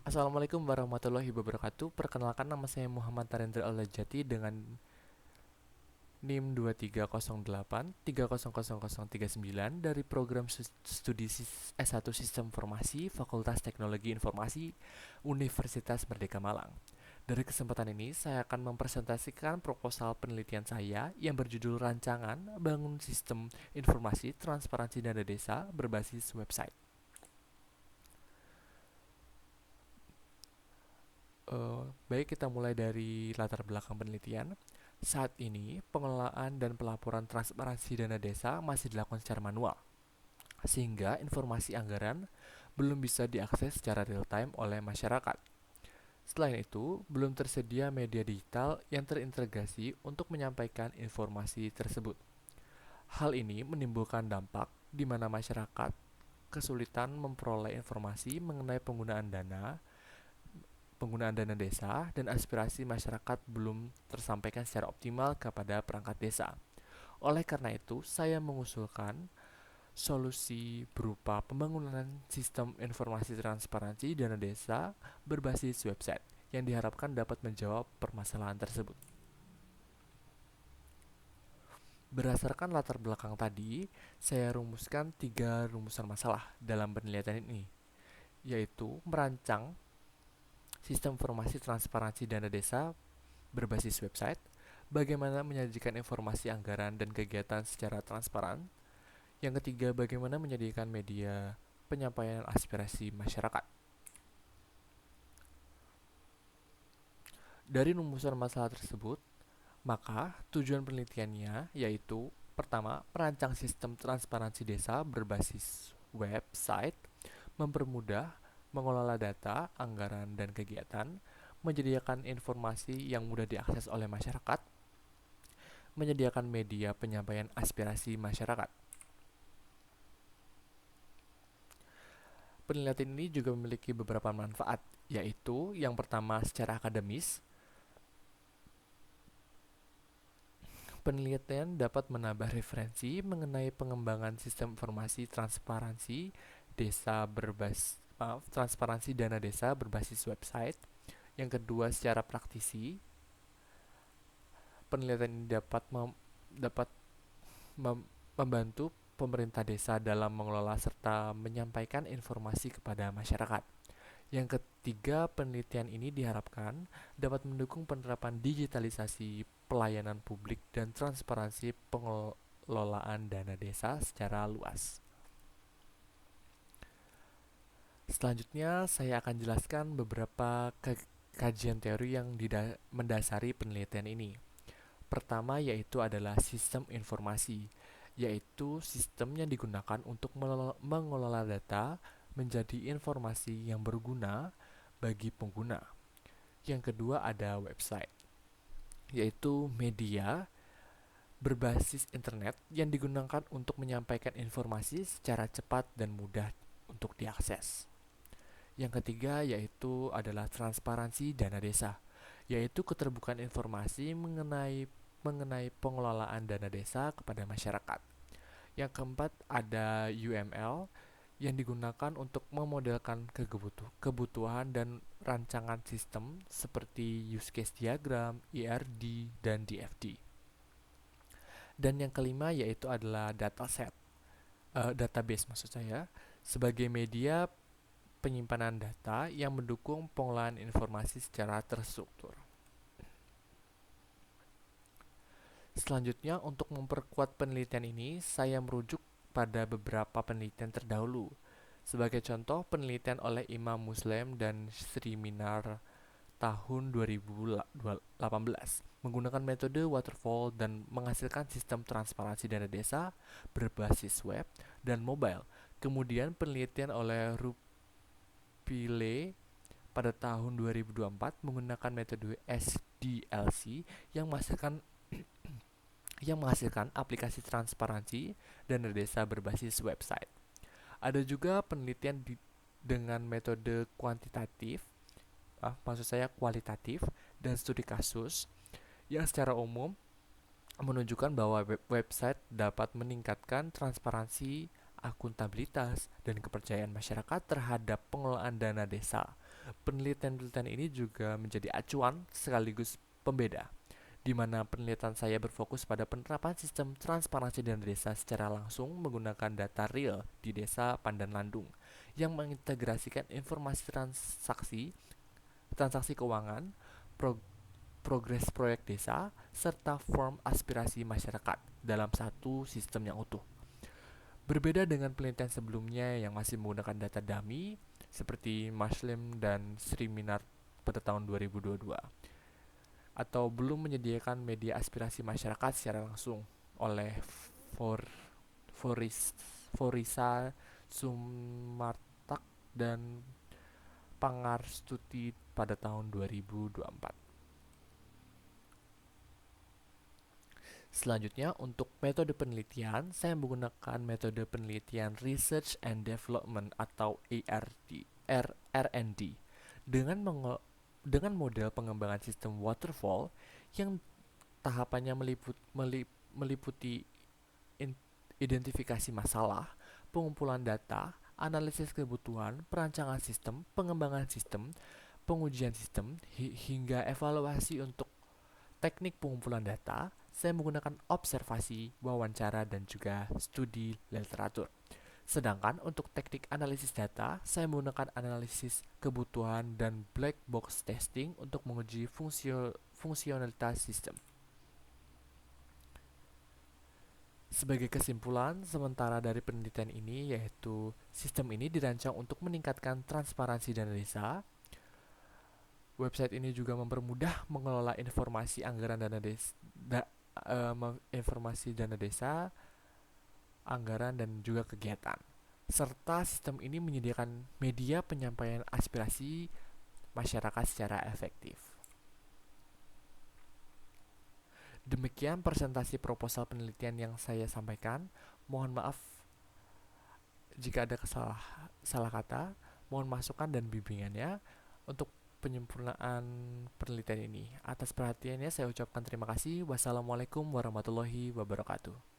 Assalamualaikum warahmatullahi wabarakatuh. Perkenalkan, nama saya Muhammad Narendra Al-Jati dengan NIM 2308300039 dari program studi S1 Sistem Informasi Fakultas Teknologi Informasi Universitas Merdeka Malang. Dari kesempatan ini, saya akan mempresentasikan proposal penelitian saya yang berjudul Rancangan Bangun Sistem Informasi Transparansi Dana Desa Berbasis Website. Baik, kita mulai dari latar belakang penelitian. Saat ini, pengelolaan dan pelaporan transparansi dana desa masih dilakukan secara manual, sehingga informasi anggaran belum bisa diakses secara real-time oleh masyarakat. Selain itu, belum tersedia media digital yang terintegrasi untuk menyampaikan informasi tersebut. Hal ini menimbulkan dampak di mana masyarakat kesulitan memperoleh informasi mengenai penggunaan dana desa, dan aspirasi masyarakat belum tersampaikan secara optimal kepada perangkat desa. Oleh karena itu, saya mengusulkan solusi berupa pembangunan sistem informasi transparansi dana desa berbasis website yang diharapkan dapat menjawab permasalahan tersebut. Berdasarkan latar belakang tadi, saya rumuskan 3 rumusan masalah dalam penelitian ini, yaitu merancang sistem informasi transparansi dana desa berbasis website, bagaimana menyajikan informasi anggaran dan kegiatan secara transparan. Yang ketiga, bagaimana menyediakan media penyampaian aspirasi masyarakat. Dari rumusan masalah tersebut, maka tujuan penelitiannya yaitu pertama, merancang sistem transparansi desa berbasis website, mempermudah mengelola data, anggaran, dan kegiatan, menyediakan informasi yang mudah diakses oleh masyarakat, menyediakan media penyampaian aspirasi masyarakat. Penelitian ini juga memiliki beberapa manfaat, yaitu yang pertama secara akademis, penelitian dapat menambah referensi mengenai pengembangan sistem informasi transparansi transparansi dana desa berbasis website. Yang kedua, secara praktisi, penelitian ini dapat membantu pemerintah desa dalam mengelola serta menyampaikan informasi kepada masyarakat. Yang ketiga, penelitian ini diharapkan dapat mendukung penerapan digitalisasi pelayanan publik dan transparansi pengelolaan dana desa secara luas. Selanjutnya, saya akan jelaskan beberapa kajian teori yang mendasari penelitian ini. Pertama yaitu adalah sistem informasi, yaitu sistem yang digunakan untuk mengelola data menjadi informasi yang berguna bagi pengguna. Yang kedua ada website, yaitu media berbasis internet yang digunakan untuk menyampaikan informasi secara cepat dan mudah untuk diakses. Yang ketiga yaitu adalah transparansi dana desa, yaitu keterbukaan informasi mengenai pengelolaan dana desa kepada masyarakat. Yang keempat ada UML yang digunakan untuk memodelkan kebutuhan dan rancangan sistem seperti use case diagram, ERD, dan DFD. Dan yang kelima yaitu adalah database maksud saya, sebagai media penyimpanan data yang mendukung pengolahan informasi secara terstruktur. Selanjutnya, untuk memperkuat penelitian ini, saya merujuk pada beberapa penelitian terdahulu. Sebagai contoh, penelitian oleh Imam Muslim dan Sri Minar tahun 2018 menggunakan metode waterfall dan menghasilkan sistem transparansi dana desa berbasis web dan mobile. Kemudian penelitian oleh Rupile pada tahun 2024 menggunakan metode SDLC yang menghasilkan aplikasi transparansi dana desa berbasis website. Ada juga penelitian dengan metode kualitatif dan studi kasus yang secara umum menunjukkan bahwa website dapat meningkatkan transparansi akuntabilitas, dan kepercayaan masyarakat terhadap pengelolaan dana desa. Penelitian-penelitian ini juga menjadi acuan sekaligus pembeda, di mana penelitian saya berfokus pada penerapan sistem transparansi dana desa secara langsung menggunakan data real di desa Pandan Landung yang mengintegrasikan informasi transaksi keuangan, progres proyek desa, serta form aspirasi masyarakat dalam satu sistem yang utuh. Berbeda dengan penelitian sebelumnya yang masih menggunakan data dummy seperti Muslim dan Sriminar pada tahun 2022, atau belum menyediakan media aspirasi masyarakat secara langsung oleh For, Forisa Sumartak dan Pangarstuti pada tahun 2024. Selanjutnya, untuk metode penelitian, saya menggunakan metode penelitian Research and Development atau R&D dengan dengan model pengembangan sistem waterfall yang tahapannya meliputi identifikasi masalah, pengumpulan data, analisis kebutuhan, perancangan sistem, pengembangan sistem, pengujian sistem, hingga evaluasi. Untuk teknik pengumpulan data, saya menggunakan observasi, wawancara, dan juga studi literatur. Sedangkan untuk teknik analisis data, saya menggunakan analisis kebutuhan dan black box testing untuk menguji fungsionalitas sistem. Sebagai kesimpulan, sementara dari penelitian ini yaitu sistem ini dirancang untuk meningkatkan transparansi dana desa. Website ini juga mempermudah mengelola informasi anggaran dana desa, anggaran dan juga kegiatan. Serta sistem ini menyediakan media penyampaian aspirasi masyarakat secara efektif. Demikian presentasi proposal penelitian yang saya sampaikan. Mohon maaf jika ada salah kata. Mohon masukan dan bimbingannya untuk penyempurnaan penelitian ini. Atas perhatiannya saya ucapkan terima kasih. Wassalamualaikum warahmatullahi wabarakatuh.